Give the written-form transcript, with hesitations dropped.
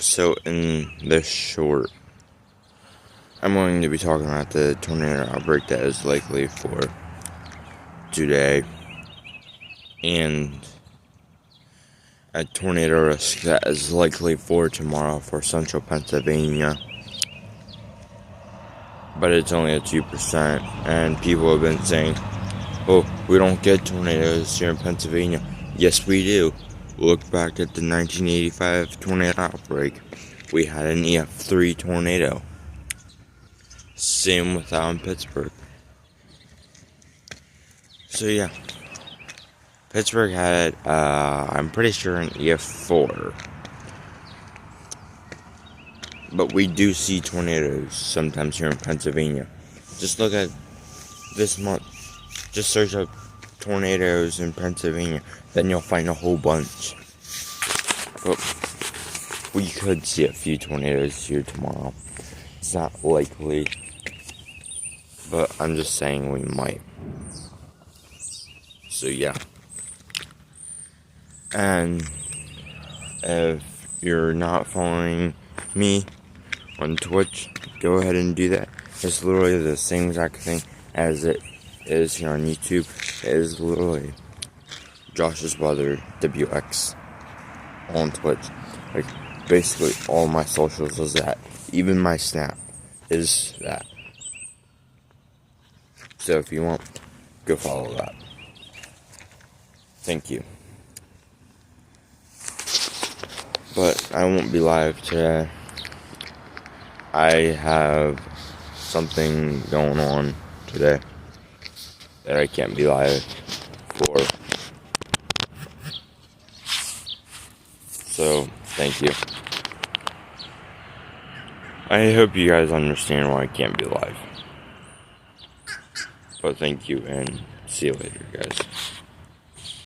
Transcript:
So in this short, I'm going to be talking about the tornado outbreak that is likely for today and a tornado risk that is likely for tomorrow for central Pennsylvania. But it's only at 2%, and people have been saying, oh, we don't get tornadoes here in Pennsylvania. Yes, we do. Look back at the 1985 tornado outbreak. We had an EF3 tornado. Same with out in Pittsburgh. So yeah, Pittsburgh had, I'm pretty sure, an EF4. But we do see tornadoes sometimes here in Pennsylvania. Just look at this month. Just search up tornadoes in Pennsylvania. Then you'll find a whole bunch. But we could see a few tornadoes here tomorrow. It's not likely. But I'm just saying we might. So yeah. And if you're not following me on Twitch, go ahead and do that. It's literally the same exact thing as it is here on YouTube. It is literally Josh's Weather WX on Twitch. Like, basically all my socials is that. Even my Snap is that. So if you want, go follow that. Thank you. But I won't be live today. I have something going on today that I can't be live for. So, thank you. I hope you guys understand why I can't be live. But thank you, and see you later, guys.